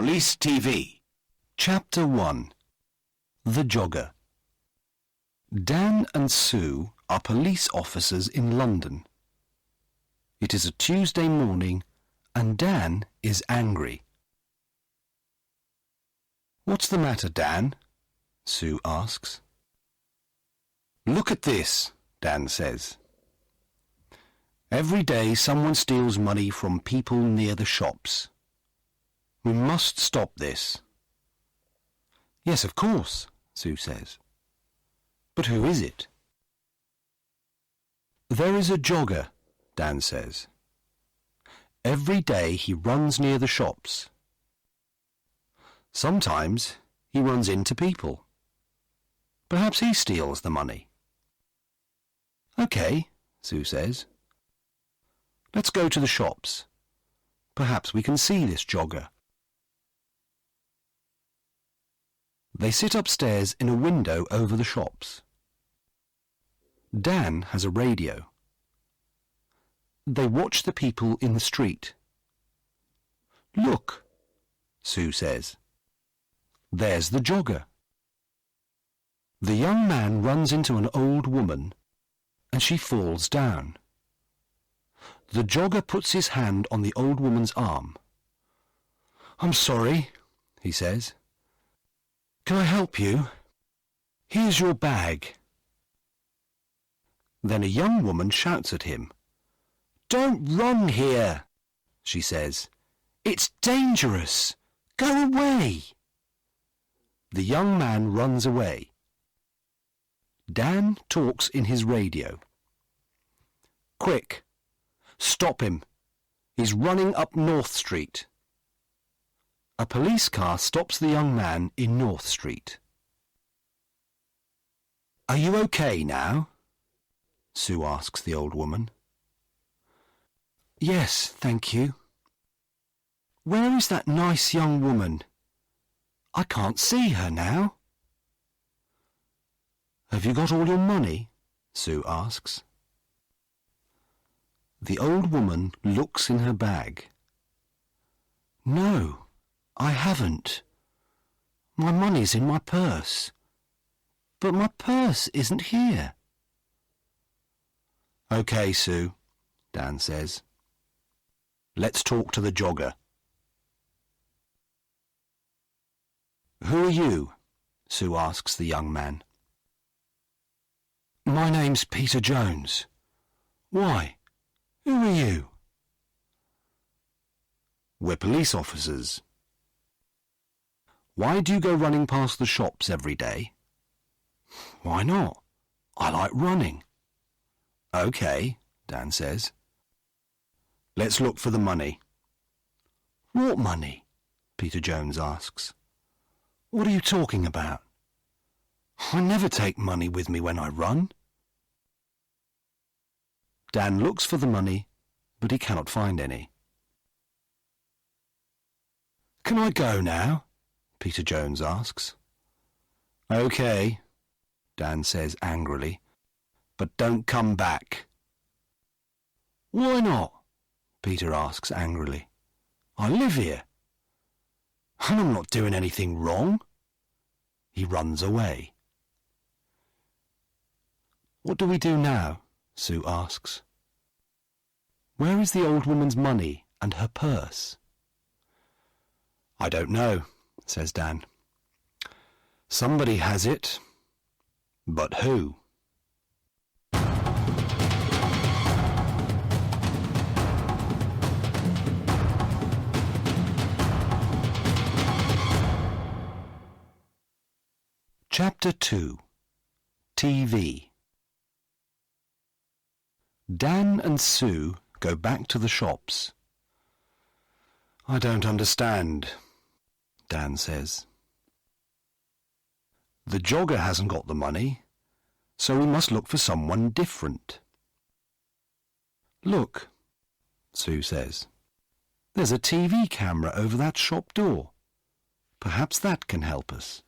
Police TV. Chapter 1. The Jogger. Dan and Sue are police officers in London. It is a Tuesday morning and Dan is angry. "What's the matter, Dan?" Sue asks. "Look at this," Dan says. "Every day someone steals money from people near the shops. We must stop this." "Yes, of course," Sue says. "But who is it?" "There is a jogger," Dan says. "Every day he runs near the shops. Sometimes he runs into people. Perhaps he steals the money." "Okay," Sue says. "Let's go to the shops. Perhaps we can see this jogger." They sit upstairs in a window over the shops. Dan has a radio. They watch the people in the street. "Look," Sue says. "There's the jogger." The young man runs into an old woman and she falls down. The jogger puts his hand on the old woman's arm. "I'm sorry," he says. "Can I help you? Here's your bag." Then a young woman shouts at him. "Don't run here," she says. "It's dangerous. Go away." The young man runs away. Dan talks in his radio. "Quick, stop him. He's running up North Street." A police car stops the young man in North Street. "Are you okay now?" Sue asks the old woman. "Yes, thank you." "Where is that nice young woman? I can't see her now." "Have you got all your money?" Sue asks. The old woman looks in her bag. "No, I haven't. My money's in my purse. But my purse isn't here." "Okay, Sue," Dan says. "Let's talk to the jogger." "Who are you?" Sue asks the young man. "My name's Peter Jones. Why? Who are you?" "We're police officers." "Why do you go running past the shops every day?" "Why not? I like running." "Okay," Dan says. "Let's look for the money." "What money?" Peter Jones asks. "What are you talking about? I never take money with me when I run." Dan looks for the money, but he cannot find any. "Can I go now?" Peter Jones asks. "Okay," Dan says angrily, "but don't come back." "Why not?" Peter asks angrily. "I live here, and I'm not doing anything wrong." He runs away. "What do we do now?" Sue asks. "Where is the old woman's money and her purse?" "I don't know," says Dan. "Somebody has it, but who?" Chapter 2. TV. Dan and Sue go back to the shops. "I don't understand," Dan says. "The jogger hasn't got the money, so we must look for someone different." "Look," Sue says. "There's a TV camera over that shop door. Perhaps that can help us."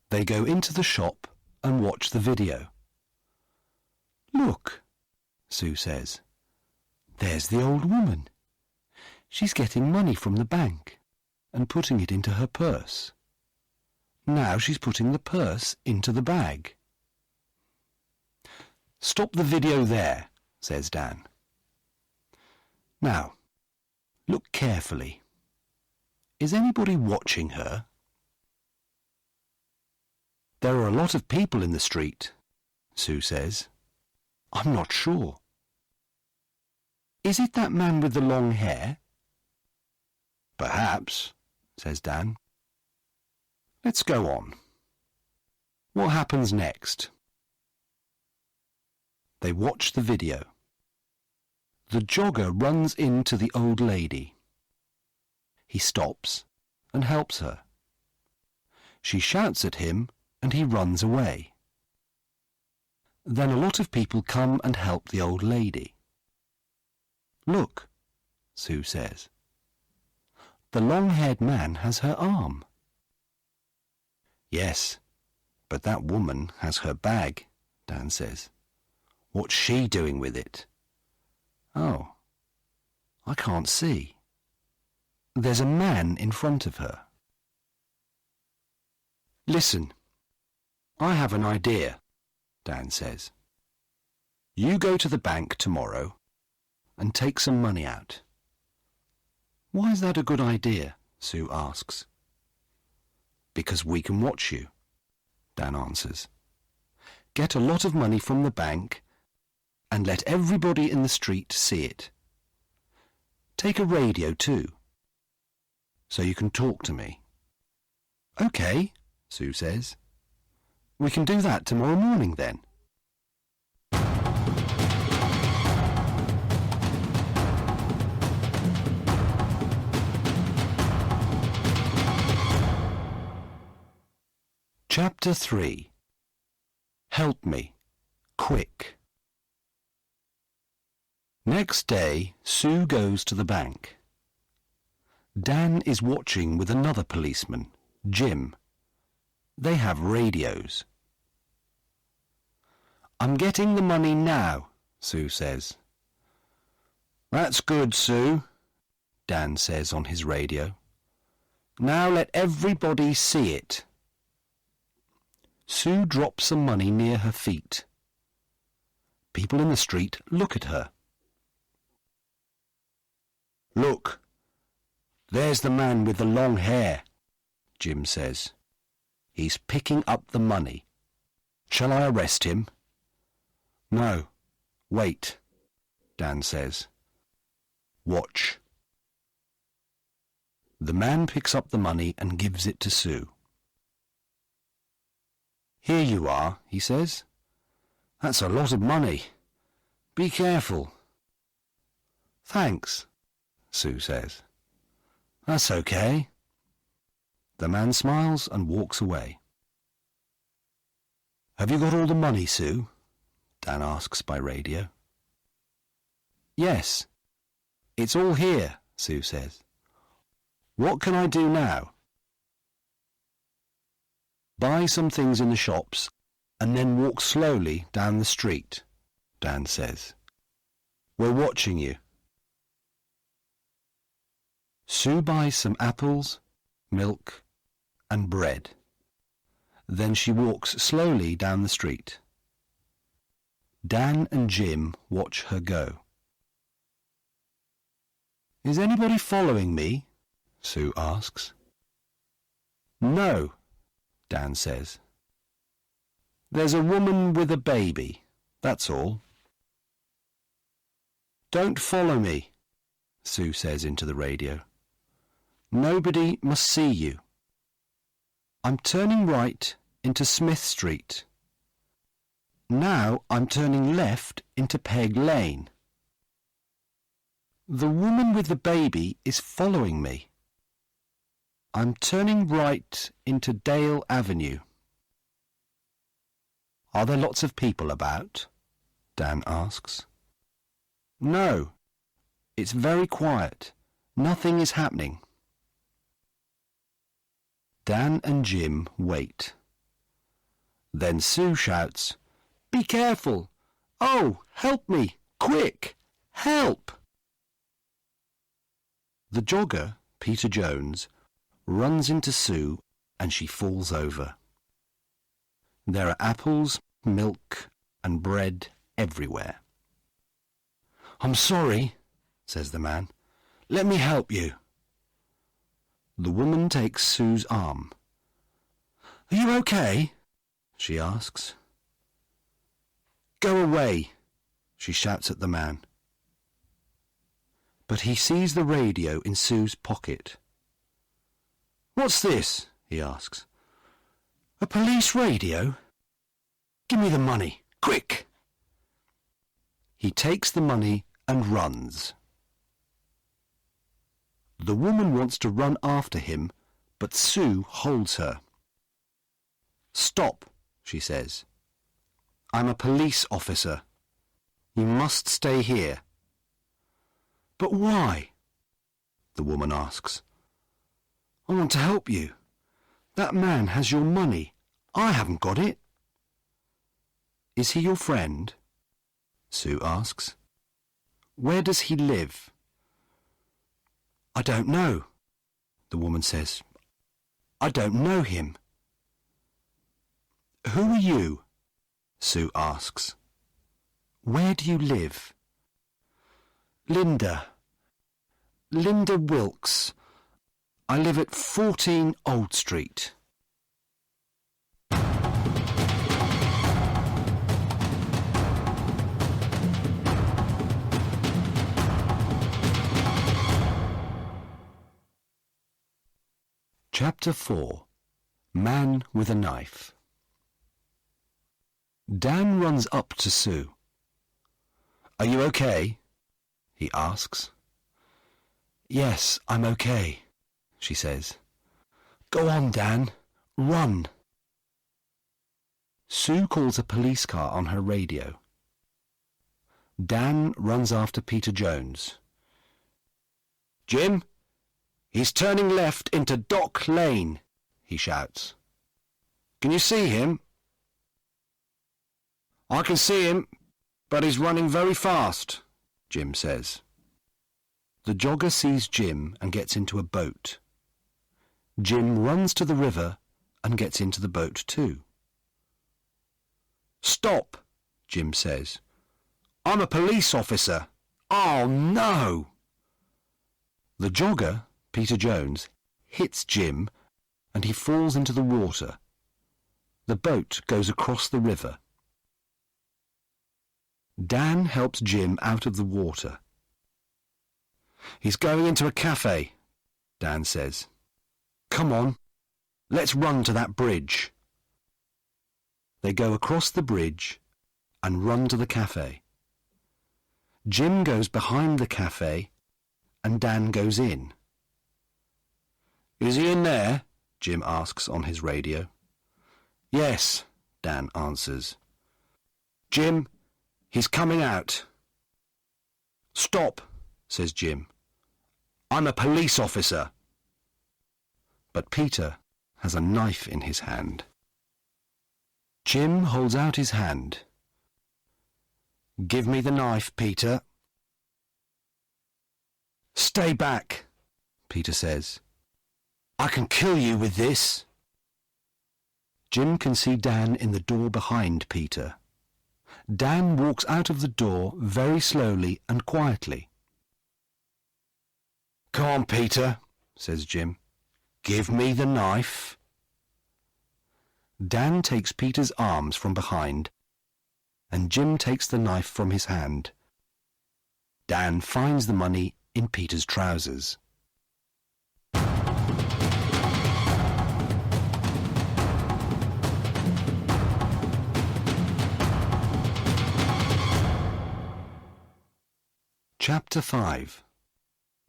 They go into the shop and watch the video. "Look," Sue says. "There's the old woman. She's getting money from the bank and putting it into her purse. Now she's putting the purse into the bag. Stop the video there, says Dan. Now, look carefully. Is anybody watching her? There are a lot of people in the street, Sue says. I'm not sure. Is it that man with the long hair? Perhaps, says Dan. Let's go on. What happens next? They watch the video. The jogger runs into the old lady. He stops and helps her. She shouts at him and he runs away. Then a lot of people come and help the old lady. Look, Sue says. The long-haired man has her arm. Yes, but that woman has her bag, Dan says. What's she doing with it? Oh, I can't see. There's a man in front of her. Listen, I have an idea, Dan says. You go to the bank tomorrow and take some money out. Why is that a good idea? Sue asks. Because we can watch you, Dan answers. Get a lot of money from the bank and let everybody in the street see it. Take a radio too, so you can talk to me. OK, Sue says. We can do that tomorrow morning then. Chapter 3. Help me, quick. Next day, Sue goes to the bank. Dan is watching with another policeman, Jim. They have radios. I'm getting the money now, Sue says. That's good, Sue, Dan says on his radio. Now let everybody see it. Sue drops some money near her feet. People in the street look at her. Look, there's the man with the long hair, Jim says. He's picking up the money. Shall I arrest him? No, wait, Dan says. Watch. The man picks up the money and gives it to Sue. Here you are, he says. That's a lot of money. Be careful. Thanks, Sue says. That's okay. The man smiles and walks away. Have you got all the money, Sue? Dan asks by radio. Yes, it's all here, Sue says. What can I do now? Buy some things in the shops and then walk slowly down the street, Dan says. We're watching you. Sue buys some apples, milk, and bread. Then she walks slowly down the street. Dan and Jim watch her go. Is anybody following me? Sue asks. No, Dan says. There's a woman with a baby, that's all. Don't follow me, Sue says into the radio. Nobody must see you. I'm turning right into Smith Street. Now I'm turning left into Peg Lane. The woman with the baby is following me. I'm turning right into Dale Avenue. Are there lots of people about? Dan asks. No, it's very quiet. Nothing is happening. Dan and Jim wait. Then Sue shouts, "Be careful! Oh, help me! Quick! Help!" The jogger, Peter Jones, runs into Sue and she falls over. There are apples, milk and bread everywhere. "I'm sorry," says the man. "Let me help you." The woman takes Sue's arm. "Are you okay?" she asks. "Go away," she shouts at the man. But he sees the radio in Sue's pocket. "What's this?" he asks. "A police radio? Give me the money, quick!" He takes the money and runs. The woman wants to run after him, but Sue holds her. "Stop," she says. "I'm a police officer. You must stay here." "But why?" the woman asks. "I want to help you. That man has your money. I haven't got it." "Is he your friend?" Sue asks. "Where does he live?" "I don't know," the woman says. "I don't know him." "Who are you?" Sue asks. "Where do you live?" Linda Wilkes. I live at 14 Old Street." Chapter 4. Man with a Knife. Dan runs up to Sue. "Are you okay?" he asks. "Yes, I'm okay," she says. "Go on, Dan. Run." Sue calls a police car on her radio. Dan runs after Peter Jones. "Jim, he's turning left into Dock Lane," he shouts. "Can you see him?" "I can see him, but he's running very fast," Jim says. The jogger sees Jim and gets into a boat. Jim runs to the river and gets into the boat too. "Stop," Jim says. "I'm a police officer." "Oh, no!" The jogger, Peter Jones, hits Jim and he falls into the water. The boat goes across the river. Dan helps Jim out of the water. "He's going into a cafe," Dan says. "Come on, let's run to that bridge." They go across the bridge and run to the cafe. Jim goes behind the cafe and Dan goes in. "Is he in there?" Jim asks on his radio. "Yes," Dan answers. "Jim, he's coming out." "Stop," says Jim. "I'm a police officer." But Peter has a knife in his hand. Jim holds out his hand. "Give me the knife, Peter." "Stay back," Peter says. "I can kill you with this." Jim can see Dan in the door behind Peter. Dan walks out of the door very slowly and quietly. "Come on, Peter," says Jim. "Give me the knife." Dan takes Peter's arms from behind, and Jim takes the knife from his hand. Dan finds the money in Peter's trousers. Chapter 5.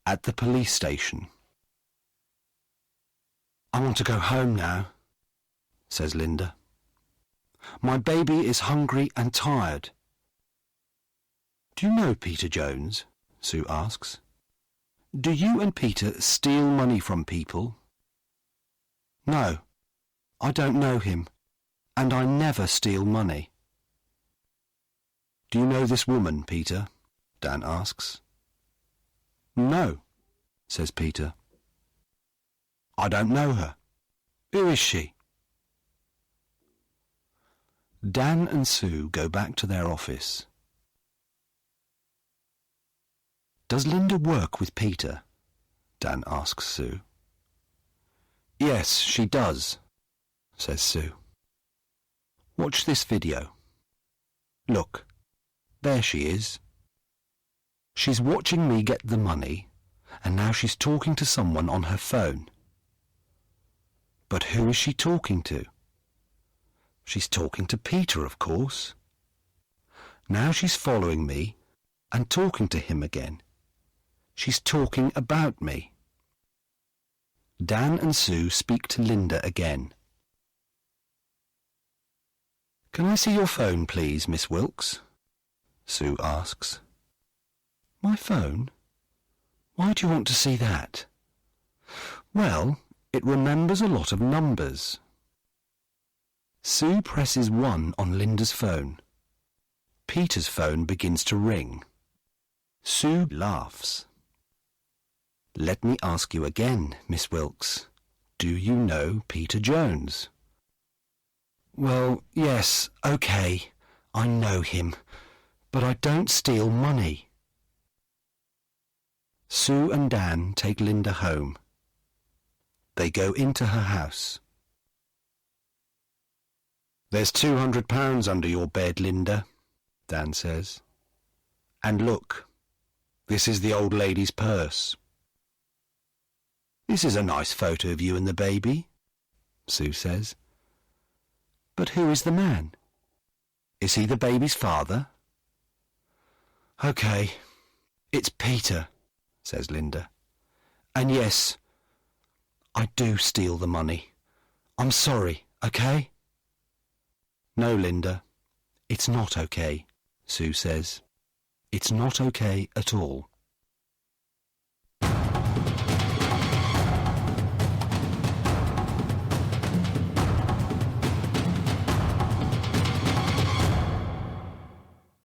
At the police station. "I want to go home now," says Linda. "My baby is hungry and tired." "Do you know Peter Jones?" Sue asks. "Do you and Peter steal money from people?" "No, I don't know him, and I never steal money." "Do you know this woman, Peter?" Dan asks. "No." says Peter. I don't know her. Who is she? Dan and Sue go back to their office. Does Linda work with Peter? Dan asks Sue. Yes, she does, says Sue. Watch this video. Look, there she is. She's watching me get the money, and now she's talking to someone on her phone. But who is she talking to? She's talking to Peter, of course. Now she's following me and talking to him again. She's talking about me. Dan and Sue speak to Linda again. Can I see your phone, please, Miss Wilkes? Sue asks. My phone? Why do you want to see that? Well, it remembers a lot of numbers. Sue presses 1 on Linda's phone. Peter's phone begins to ring. Sue laughs. Let me ask you again, Miss Wilkes. Do you know Peter Jones? Well, yes, okay, I know him, but I don't steal money. Sue and Dan take Linda home. They go into her house. There's £200 under your bed, Linda, Dan says. And look, this is the old lady's purse. This is a nice photo of you and the baby, Sue says. But who is the man? Is he the baby's father? Okay, it's Peter, says Linda. And yes, I do steal the money. I'm sorry, okay? No, Linda, it's not okay, Sue says. It's not okay at all.